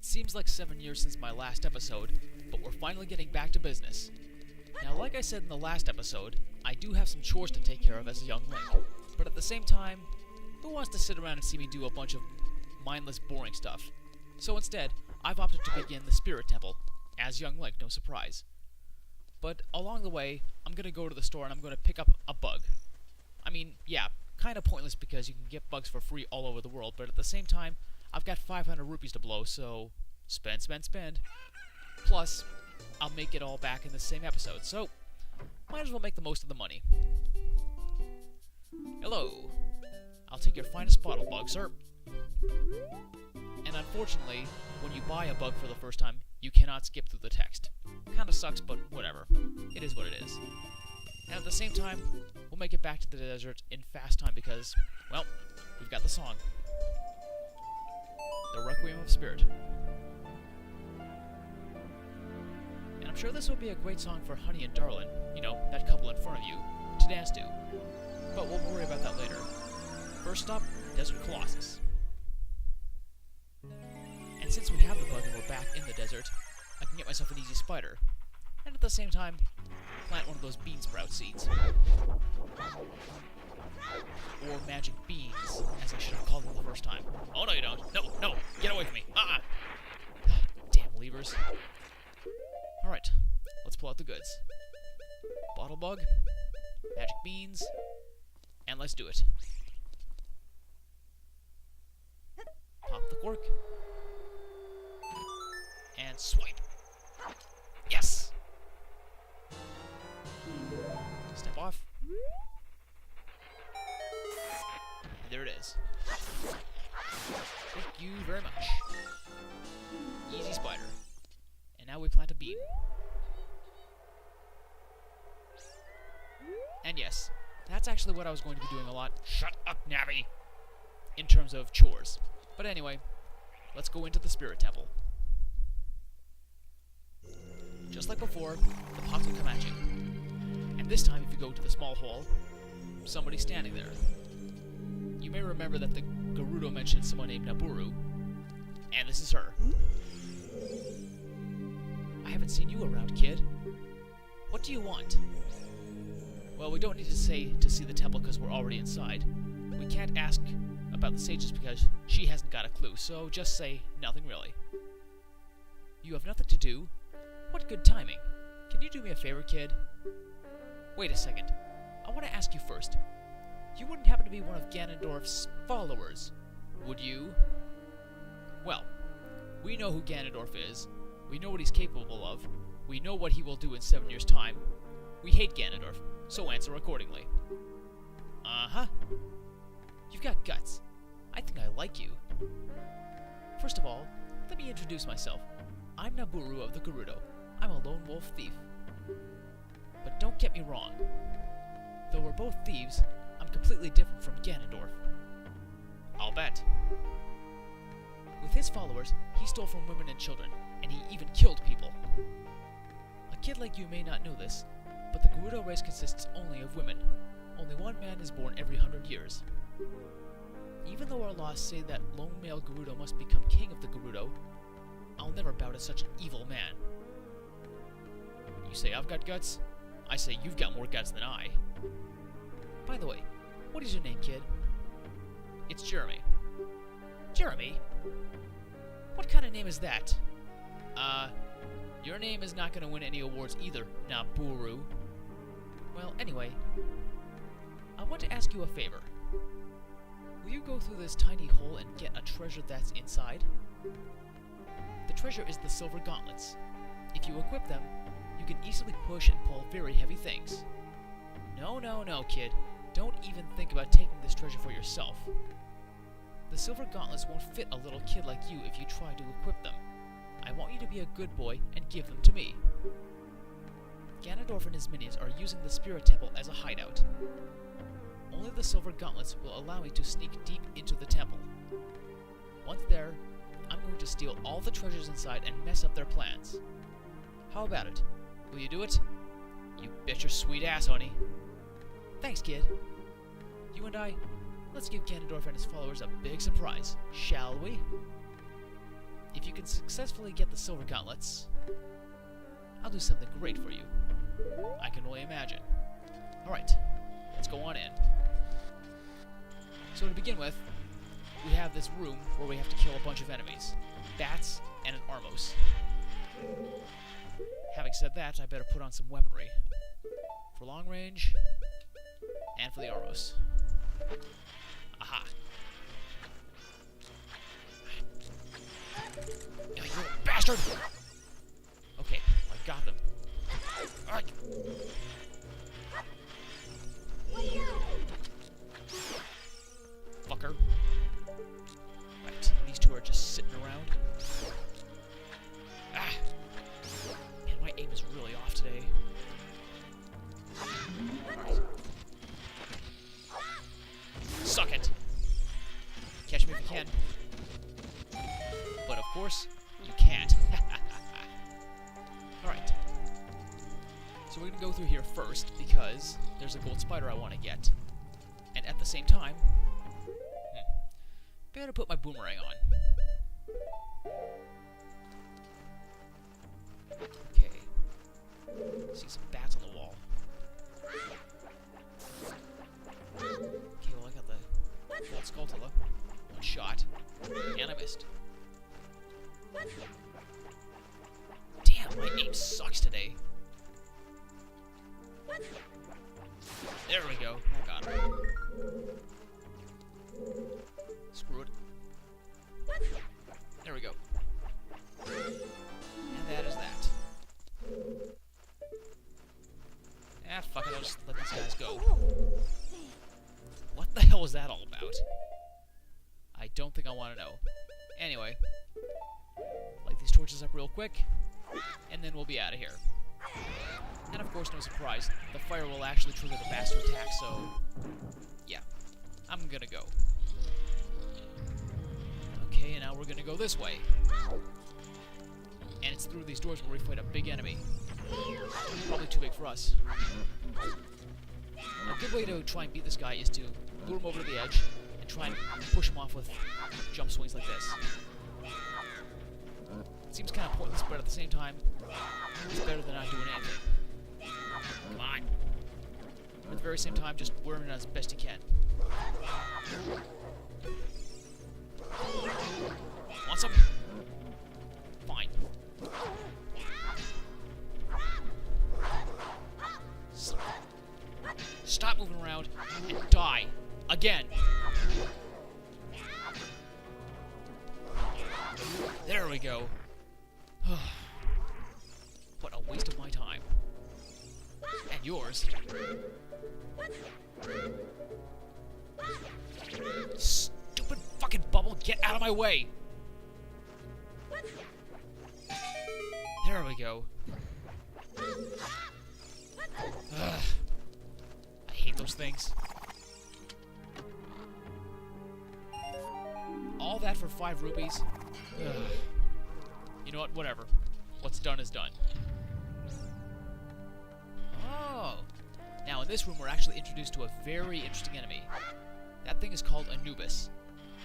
It seems like 7 years since my last episode, but we're finally getting back to business. Now, like I said in the last episode, I do have some chores to take care of as a young Link, but at the same time, who wants to sit around and see me do a bunch of mindless, boring stuff? So instead, I've opted to begin the Spirit Temple, as young Link, no surprise. But along the way, I'm gonna go to the store and I'm gonna pick up a bug. I mean, yeah, kinda pointless because you can get bugs for free all over the world, but at the same time, I've got 500 rupees to blow, so spend, spend, spend. Plus, I'll make it all back in the same episode, so might as well make the most of the money. Hello. I'll take your finest bottle bug, sir. And unfortunately, when you buy a bug for the first time, you cannot skip through the text. Kinda sucks, but whatever. It is what it is. And at the same time, we'll make it back to the desert in fast time because, well, we've got the song. The Requiem of Spirit. And I'm sure this will be a great song for Honey and Darlin, you know, that couple in front of you, to dance to. But we'll worry about that later. First stop, Desert Colossus. And since we have the bug and we're back in the desert, I can get myself an easy spider. And at the same time, plant one of those bean sprout seeds. Or magic beans, as I should have called them the first time. Oh, no you don't. No, no, get away from me. Damn levers. Alright, let's pull out the goods. Bottle bug, magic beans, and let's do it. Pop the cork. And swipe. Yes! Step off. And there it is. Thank you very much. Easy spider. And now we plant a bean. And yes, that's actually what I was going to be doing a lot. Shut up, Navi! In terms of chores. But anyway, let's go into the Spirit Temple. Just like before, the pots will come at you. And this time, if you go to the small hole, somebody's standing there. You may remember that the Gerudo mentioned someone named Nabooru, and this is her. I haven't seen you around, kid. What do you want? Well, we don't need to say to see the temple because we're already inside. We can't ask about the sages because she hasn't got a clue, so just say nothing really. You have nothing to do? What good timing. Can you do me a favor, kid? Wait a second. I want to ask you first. You wouldn't happen to be one of Ganondorf's followers, would you? Well, we know who Ganondorf is. We know what he's capable of. We know what he will do in 7 years' time. We hate Ganondorf, so answer accordingly. Uh-huh. You've got guts. I think I like you. First of all, let me introduce myself. I'm Nabooru of the Gerudo. I'm a lone wolf thief. But don't get me wrong. Though we're both thieves, I'm completely different from Ganondorf. I'll bet. With his followers, he stole from women and children, and he even killed people. A kid like you may not know this, but the Gerudo race consists only of women. Only one man is born every 100 years. Even though our laws say that lone male Gerudo must become king of the Gerudo, I'll never bow to such an evil man. You say I've got guts? I say you've got more guts than I. By the way, what is your name, kid? It's Jeremy. Jeremy? What kind of name is that? Your name is not going to win any awards either, Nabooru. Well, anyway, I want to ask you a favor. Will you go through this tiny hole and get a treasure that's inside? The treasure is the Silver Gauntlets. If you equip them, you can easily push and pull very heavy things. No, no, no, kid. Don't even think about taking this treasure for yourself. The Silver Gauntlets won't fit a little kid like you if you try to equip them. I want you to be a good boy and give them to me. Ganondorf and his minions are using the Spirit Temple as a hideout. Only the Silver Gauntlets will allow me to sneak deep into the temple. Once there, I'm going to steal all the treasures inside and mess up their plans. How about it? Will you do it? You bet your sweet ass, honey. Thanks, kid. You and I, let's give Ganondorf and his followers a big surprise, shall we? if you can successfully get the Silver Gauntlets, I'll do something great for you. I can only imagine. Alright, let's go on in. So to begin with, we have this room where we have to kill a bunch of enemies. Bats and an Armos. Having said that, I better put on some weaponry. For long range, and for the Armos. Aha! You bastard! Okay, I got them. Alright. Fucker. Right, these two are just sitting around. Ah! Man, my aim is really off today. Alright. Suck it! Catch me if you can. But of course, you can't. Alright. So we're gonna go through here first, because there's a gold spider I want to get. And at the same time, better put my boomerang on. Okay. See some bats on the wall. Okay, well I got the gold skulltula. One shot. And I missed. Damn, my aim sucks today. There we go. I got him. Screw it. There we go. And that is that. Ah, fuck it, I'll just let these guys go. What the hell was that all about? I don't think I want to know. Anyway, light these torches up real quick, and then we'll be out of here. And of course, no surprise, the fire will actually trigger the bats to attack, so yeah, I'm gonna go. Okay, and now we're gonna go this way. And it's through these doors where we fight a big enemy. Probably too big for us. A good way to try and beat this guy is to lure him over to the edge and try and push him off with jump swings like this. It seems kind of pointless, but at the same time, it's better than not doing anything. Come on. But at the very same time, just worm it as best you can. Want some? Fine. Stop moving around and die. Again. There we go. What a waste of my time. And yours. Stupid fucking bubble, get out of my way! There we go. Ugh. I hate those things. All that for 5 rupees? Ugh. You know what? Whatever. What's done is done. Oh! Now, in this room, we're actually introduced to a very interesting enemy. That thing is called Anubis.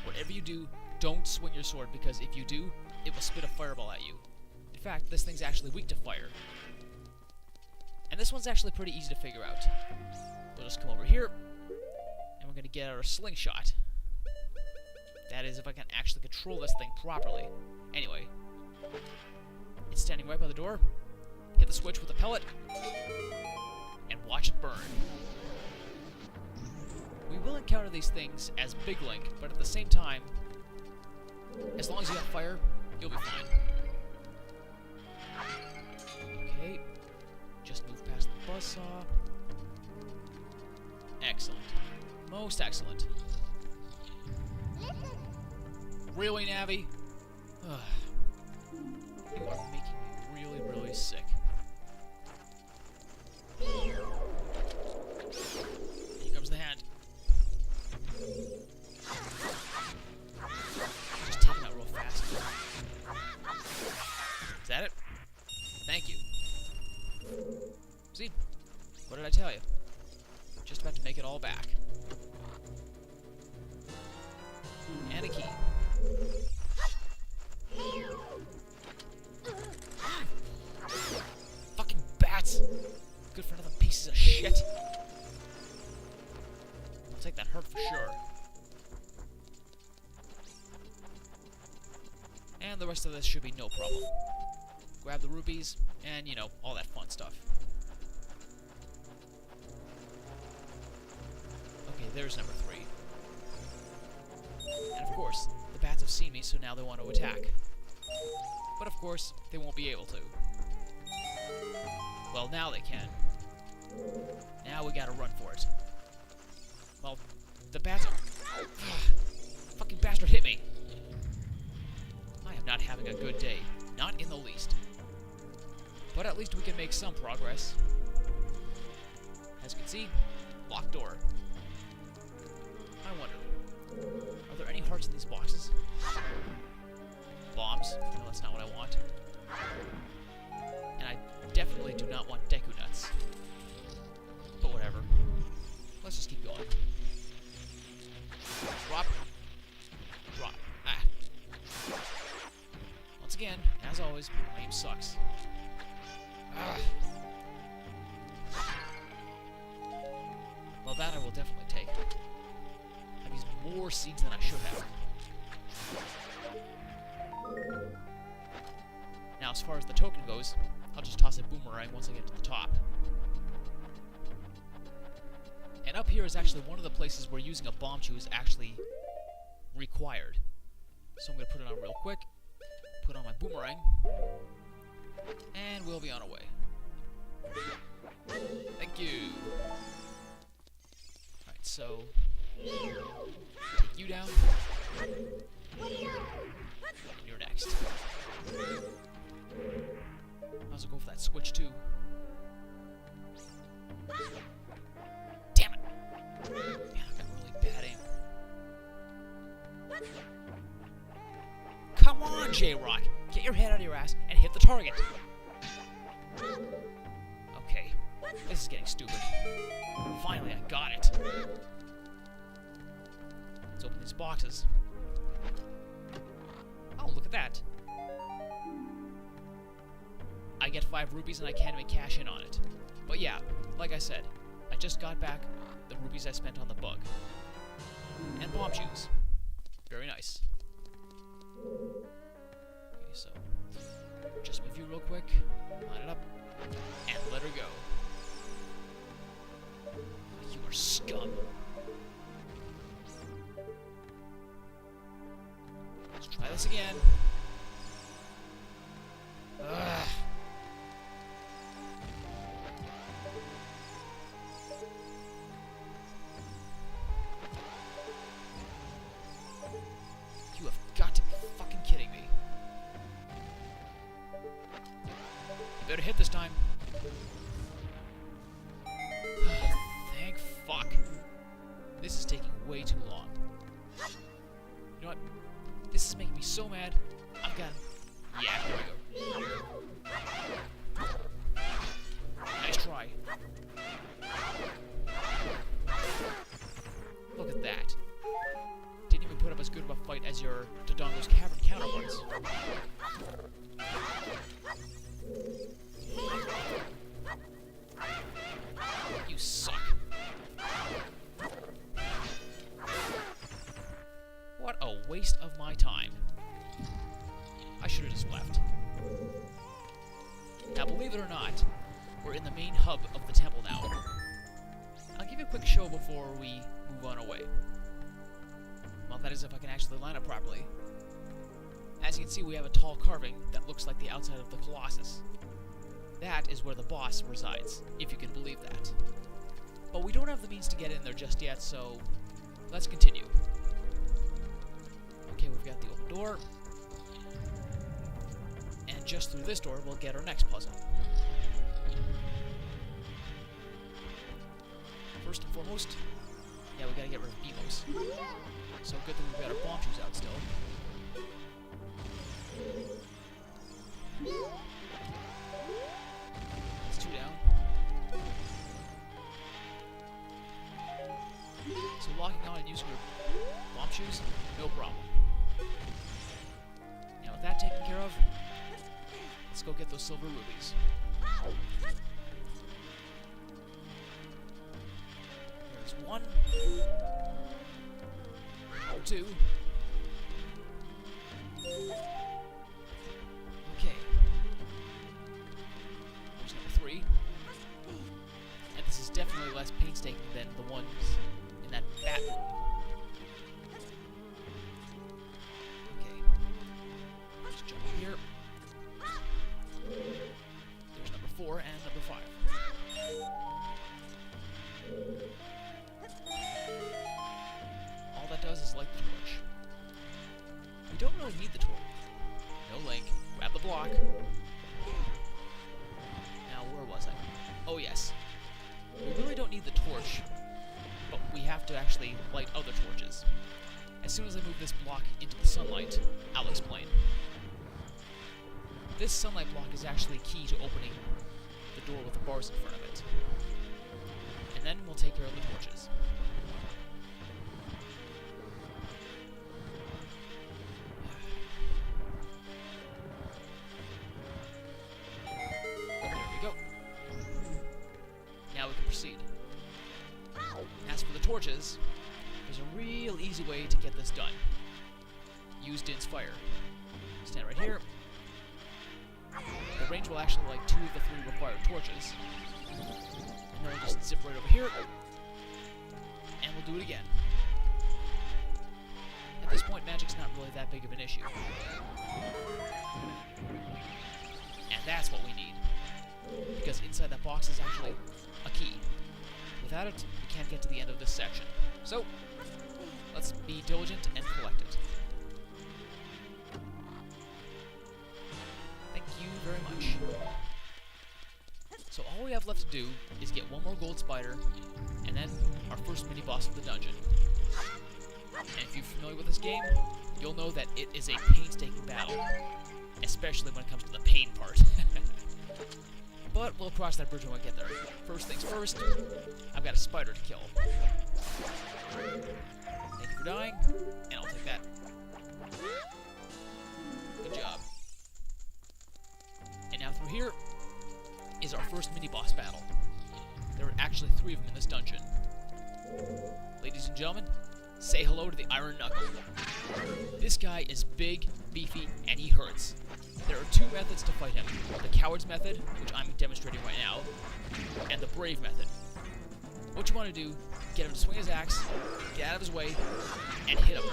Whatever you do, don't swing your sword, because if you do, it will spit a fireball at you. In fact, this thing's actually weak to fire. And this one's actually pretty easy to figure out. We'll just come over here, and we're going to get our slingshot. That is, if I can actually control this thing properly. Anyway, it's standing right by the door. Hit the switch with a pellet, and watch it burn. We will encounter these things as Big Link, but at the same time, as long as you have fire, you'll be fine. Okay, just move past the buzzsaw. Excellent. Most excellent. Really, Navi? Ugh. You are making me really, really sick. Here comes the hand. Just take him out real fast. Is that it? Thank you. See? What did I tell you? Just about to make it all back. And a key. And the rest of this should be no problem. Grab the rupees, and, you know, all that fun stuff. Okay, there's number 3. And of course, the bats have seen me, so now they want to attack. But of course, they won't be able to. Well, now they can. Now we gotta run for it. Well, the bats are... Fucking bastard hit me! I am not having a good day. Not in the least. But at least we can make some progress. As you can see, locked door. I wonder, are there any hearts in these boxes? Bombs? No, that's not what I want. And I definitely do not want Deku Nuts. But whatever. Let's just keep going. Drop. Drop. Ah. Once again, as always, my aim sucks. Ah. Well, that I will definitely take. I've used more seeds than I should have. Now, as far as the token goes, I'll just toss a boomerang once I get to the top. And up here is actually one of the places where using a bomb chew is actually required. So I'm going to put it on real quick, put on my boomerang, and we'll be on our way. Thank you! Alright, so... take you down. You're next. Might as well go for that switch too. Damn it! Man, I've got really bad aim. Come on, J-Rock! Get your head out of your ass and hit the target! Okay, this is getting stupid. Finally, I got it. Let's open these boxes. Oh, look at that. I get 5 rupees and I can't even cash in on it. But yeah, like I said, I just got back the rupees I spent on the bug. And bomb shoes. Very nice. Okay, so just review real quick, line it up, and let her go. You are scum. Let's try this again. Ugh. You have got to be fucking kidding me. You better hit this time. Thank fuck. This is taking way too long. You know what? This is making me so mad. I've got... yeah, there we go. Nice try. Look at that. Didn't even put up as good of a fight as your Dodongo's Cavern counterparts. You suck. What a waste of my time. I should have just left. Now, believe it or not, we're in the main hub of the temple now. I'll give you a quick show before we move on away. Well, that is if I can actually line up properly. As you can see, we have a tall carving that looks like the outside of the Colossus. That is where the boss resides, if you can believe that. But we don't have the means to get in there just yet, so let's continue. Okay, we've got the open door. And just through this door, we'll get our next puzzle. First and foremost, yeah, we gotta get rid of Emos. So good that we've got our bomb shoes out still. That's 2 down. So locking on and using your bomb shoes, no problem. Now with that taken care of, let's go get those silver rubies. There's 1. 2. We don't really need the torch. No, Link. Grab the block. Now, where was I? Oh, yes. We really don't need the torch, but we have to actually light other torches. As soon as I move this block into the sunlight, I'll explain. This sunlight block is actually key to opening the door with the bars in front of it. And then we'll take care of the torches. There we go. Now we can proceed. As for the torches, there's a real easy way to get this done. Use Din's fire. Stand right here. The range will actually light 2 of the 3 required torches. And then we'll just zip right over here. And we'll do it again. At this point, magic's not really that big of an issue. And that's what we need. Because inside that box is actually a key. Without it, we can't get to the end of this section. So, let's be diligent and collect it. Thank you very much. So all we have left to do is get one more gold spider, and then our first mini-boss of the dungeon. And if you're familiar with this game, you'll know that it is a painstaking battle, especially when it comes to the pain part. But we'll cross that bridge when we get there. First things first, I've got a spider to kill. Thank you for dying, and I'll take that. Good job. And now through here is our first mini-boss battle. There are actually 3 of them in this dungeon. Ladies and gentlemen, say hello to the Iron Knuckle. This guy is big, beefy, and he hurts. There are 2 methods to fight him. The coward's method, which I'm demonstrating right now, and the brave method. What you want to do, get him to swing his axe, get out of his way, and hit him.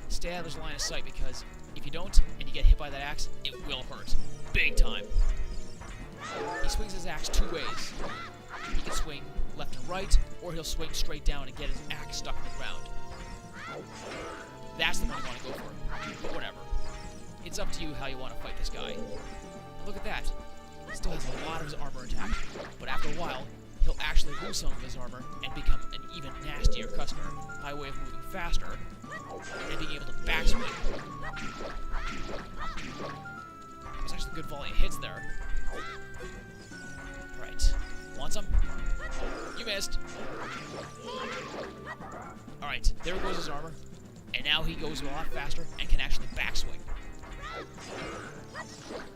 Stay out of his line of sight, because if you don't, and you get hit by that axe, it will hurt. Big time. He swings his axe 2 ways. He can swing left and right, or he'll swing straight down and get his axe stuck in the ground. That's the one you want to go for. But whatever. It's up to you how you want to fight this guy. Look at that. He still has a lot of his armor intact, but after a while, he'll actually lose some of his armor and become an even nastier customer by way of moving faster and being able to backswing. That was actually a good volley of hits there. Right. Want some? You missed. Alright, there goes his armor. And now he goes a lot faster and can actually backswing.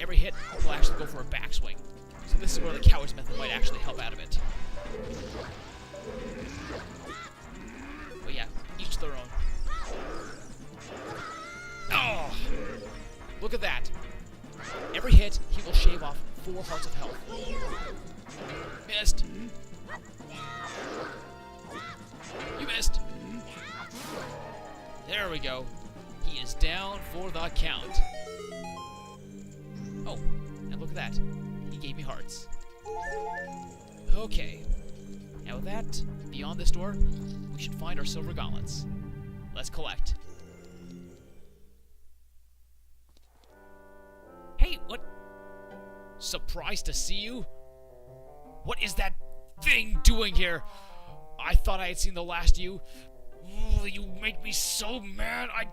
Every hit will actually go for a backswing. So this is where the coward's method might actually help out a bit. But yeah, each their own. Oh! Look at that. Every hit, he will shave off 4 hearts of health. Missed. You missed. There we go. He is down for the count. Oh, and look at that. He gave me hearts. Okay. Now with that, beyond this door, we should find our Silver Gauntlets. Let's collect. Hey, what? Surprised to see you? What is that thing doing here? I thought I had seen the last of you. Oh, you make me so mad. I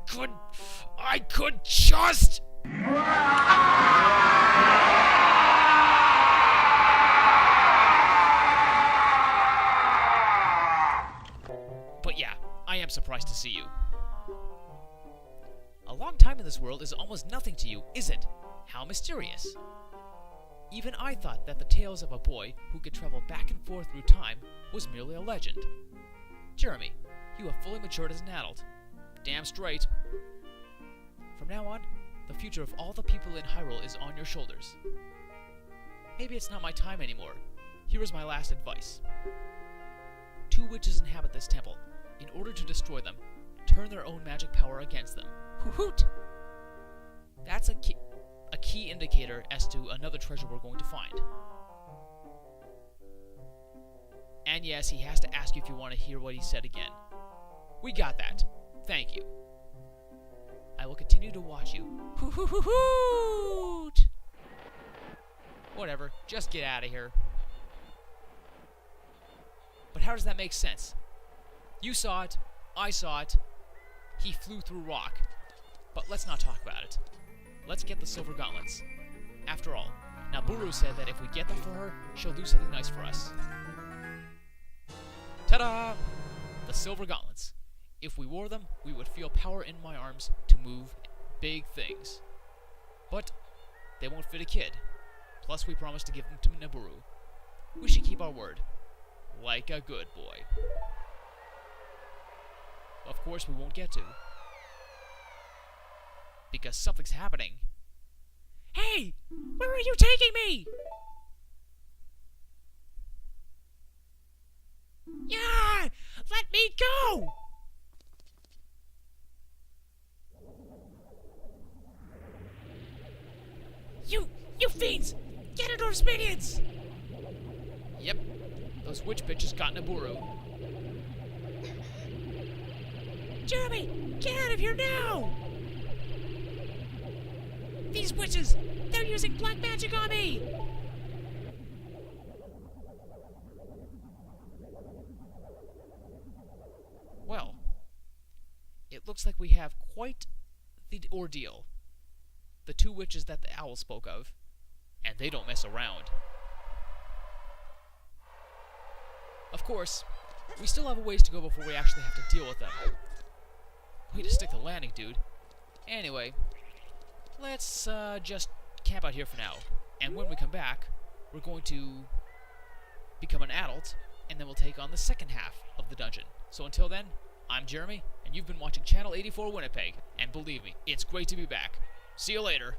could just... But yeah, I am surprised to see you. A long time in this world is almost nothing to you, is it? How mysterious. Even I thought that the tales of a boy who could travel back and forth through time was merely a legend. Jeremy, you have fully matured as an adult. Damn straight. From now on, the future of all the people in Hyrule is on your shoulders. Maybe it's not my time anymore. Here is my last advice. 2 witches inhabit this temple. In order to destroy them, turn their own magic power against them. Hoot! That's a key indicator as to another treasure we're going to find. And yes, he has to ask you if you want to hear what he said again. We got that. Thank you. I will continue to watch you. Hoo-hoo-hoo-hoot! Whatever, just get out of here. But how does that make sense? You saw it, I saw it, he flew through rock. But let's not talk about it. Let's get the Silver Gauntlets. After all, Nabooru said that if we get them for her, she'll do something nice for us. Ta-da! The Silver Gauntlets. If we wore them, we would feel power in my arms to move big things. But they won't fit a kid. Plus, we promised to give them to Nabooru. We should keep our word. Like a good boy. Of course, we won't get to. Because something's happening. Hey! Where are you taking me? Yeah! Let me go! You fiends! Get at those minions! Yep, those witch bitches got Nabooru. Jeremy, get out of here now! These witches, they're using black magic on me! Well, it looks like we have quite the ordeal. The two witches that the owl spoke of, and they don't mess around. Of course, we still have a ways to go before we actually have to deal with them. Way to stick the landing, dude. Anyway, let's just camp out here for now. And when we come back, we're going to become an adult, and then we'll take on the second half of the dungeon. So until then, I'm Jeremy, and you've been watching Channel 84 Winnipeg. And believe me, it's great to be back. See you later.